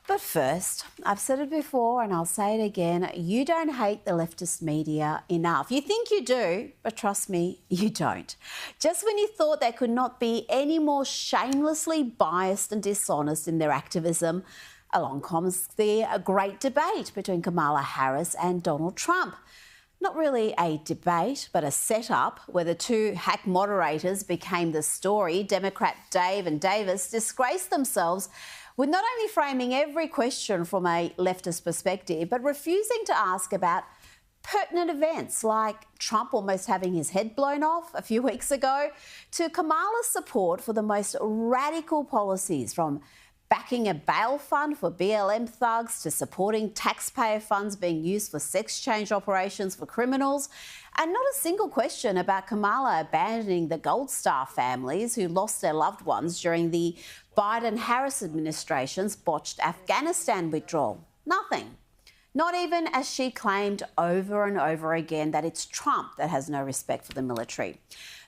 But first, I've said it before and I'll say it again, you don't hate the leftist media enough. You think you do, but trust me, you don't. Just when you thought they could not be any more shamelessly biased and dishonest in their activism, along comes the great debate between Kamala Harris and Donald Trump. Not really a debate, but a setup where the two hack moderators became the story. Democrat Dave and Davis disgraced themselves with not only framing every question from a leftist perspective, but refusing to ask about pertinent events like Trump almost having his head blown off a few weeks ago, to Kamala's support for the most radical policies, from backing a bail fund for BLM thugs to supporting taxpayer funds being used for sex change operations for criminals. And not a single question about Kamala abandoning the Gold Star families who lost their loved ones during the Biden-Harris administration's botched Afghanistan withdrawal. Nothing. Not even as she claimed over and over again that it's Trump that has no respect for the military.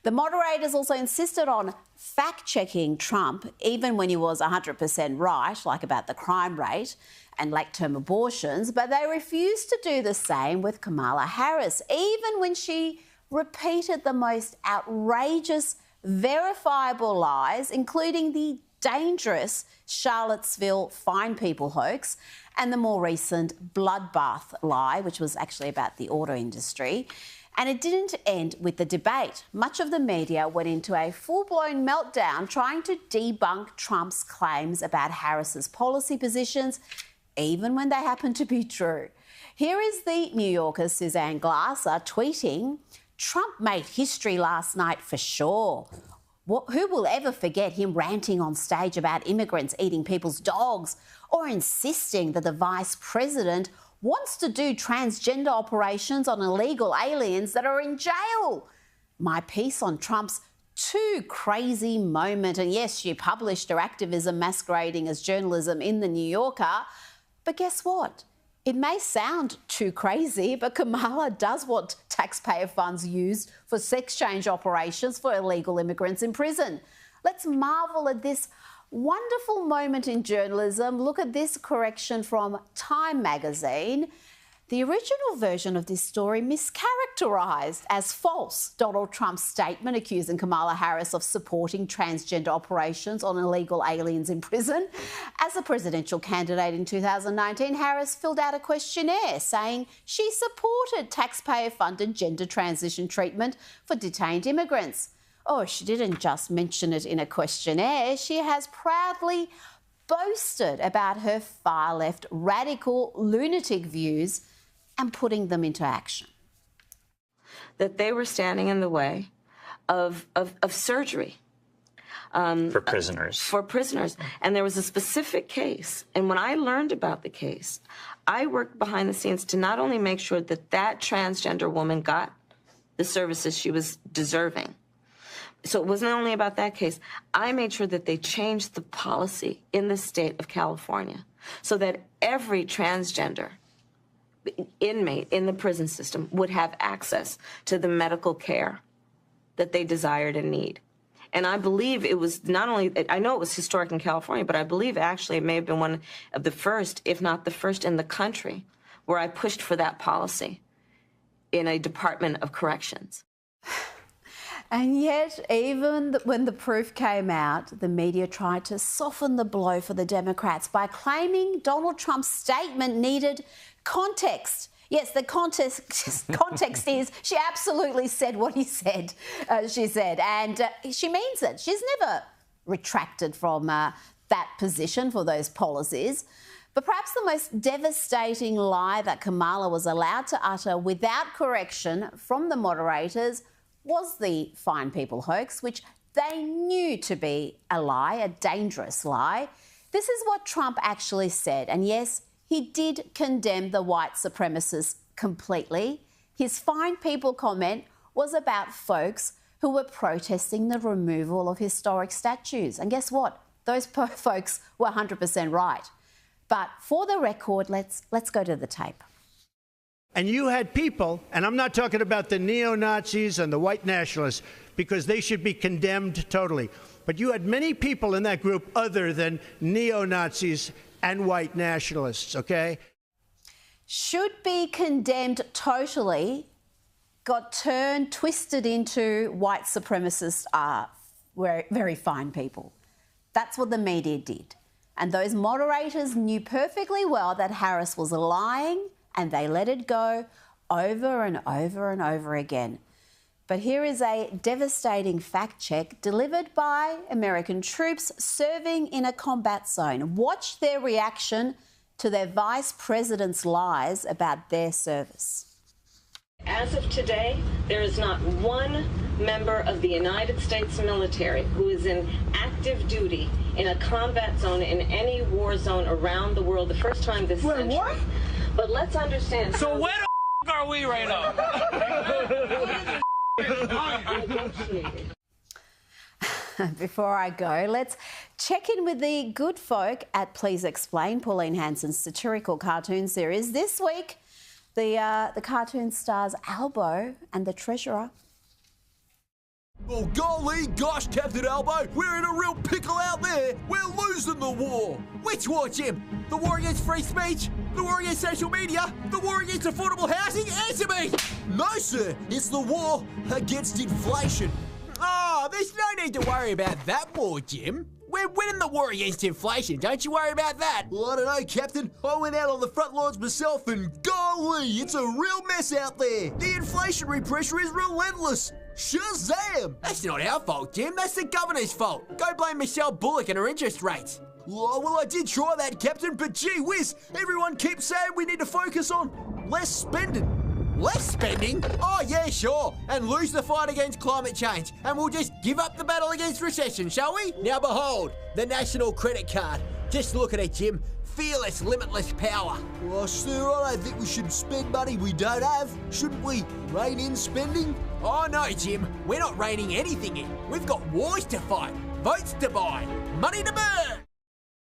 The moderators also insisted on fact-checking Trump, even when he was 100% right, like about the crime rate and late-term abortions, but they refused to do the same with Kamala Harris, even when she repeated the most outrageous, verifiable lies, including the dangerous Charlottesville fine people hoax and the more recent bloodbath lie, which was actually about the auto industry. And it didn't end with the debate. Much of the media went into a full-blown meltdown trying to debunk Trump's claims about Harris's policy positions, even when they happen to be true. Here is the New Yorker's Suzanne Glasser tweeting, "Trump made history last night for sure. Who will ever forget him ranting on stage about immigrants eating people's dogs, or insisting that the vice president wants to do transgender operations on illegal aliens that are in jail? My piece on Trump's too crazy moment." And yes, she published her activism masquerading as journalism in the New Yorker. But guess what? It may sound too crazy, but Kamala does want taxpayer funds used for sex change operations for illegal immigrants in prison. Let's marvel at this wonderful moment in journalism. Look at this correction from Time magazine. The original version of this story mischaracterised as false Donald Trump's statement accusing Kamala Harris of supporting transgender operations on illegal aliens in prison. As a presidential candidate in 2019, Harris filled out a questionnaire saying she supported taxpayer-funded gender transition treatment for detained immigrants. Oh, she didn't just mention it in a questionnaire. She has proudly boasted about her far-left, radical, lunatic views and putting them into action. That they were standing in the way of surgery. For prisoners. For prisoners. And there was a specific case. And when I learned about the case, I worked behind the scenes to not only make sure that that transgender woman got the services she was deserving. So it wasn't only about that case. I made sure that they changed the policy in the state of California so that every transgender inmate in the prison system would have access to the medical care that they desired and need. And I believe it was not only, I know it was historic in California, but I believe actually it may have been one of the first, if not the first in the country, where I pushed for that policy in a Department of Corrections. And yet, even when the proof came out, the media tried to soften the blow for the Democrats by claiming Donald Trump's statement needed context. Yes, the context is she absolutely said what he said, she said, and she means it. She's never retracted from that position for those policies. But perhaps the most devastating lie that Kamala was allowed to utter without correction from the moderators was the fine people hoax, which they knew to be a lie, a dangerous lie. This is what Trump actually said. And yes, he did condemn the white supremacists completely. His fine people comment was about folks who were protesting the removal of historic statues. And guess what? Those folks were 100% right. But for the record, let's go to the tape. And you had people, and I'm not talking about the neo-Nazis and the white nationalists, because they should be condemned totally. But you had many people in that group other than neo-Nazis and white nationalists, okay? Should be condemned totally, got turned, twisted into white supremacists are very fine people. That's what the media did. And those moderators knew perfectly well that Harris was lying, and they let it go over and over and over again. But here is a devastating fact check delivered by American troops serving in a combat zone. Watch their reaction to their vice president's lies about their service. As of today, there is not one member of the United States military who is in active duty in a combat zone in any war zone around the world the first time this century. What? But let's understand. So where the are we right now? Before I go, let's check in with the good folk at Please Explain, Pauline Hanson's satirical cartoon series. This week, the cartoon stars Albo and the Treasurer. Oh, golly gosh, Captain Albo, we're in a real pickle out there. We're losing the war. Which war, Jim? The war against free speech? The war against social media? The war against affordable housing? Answer me! No, sir, it's the war against inflation. Oh, there's no need to worry about that war, Jim. We're winning the war against inflation. Don't you worry about that. Well, I don't know, Captain. I went out on the front lines myself and golly, it's a real mess out there. The inflationary pressure is relentless. Shazam! That's not our fault, Jim. That's the governor's fault. Go blame Michelle Bullock and her interest rates. Oh, well, I did try that, Captain, but gee whiz, everyone keeps saying we need to focus on less spending. Less spending? Oh, yeah, sure. And lose the fight against climate change. And we'll just give up the battle against recession, shall we? Now behold, the national credit card. Just look at it, Jim. Fearless, limitless power. Well, sir, I don't think we should spend money we don't have. Shouldn't we rein in spending? Oh, no, Jim. We're not reining anything in. We've got wars to fight, votes to buy, money to burn.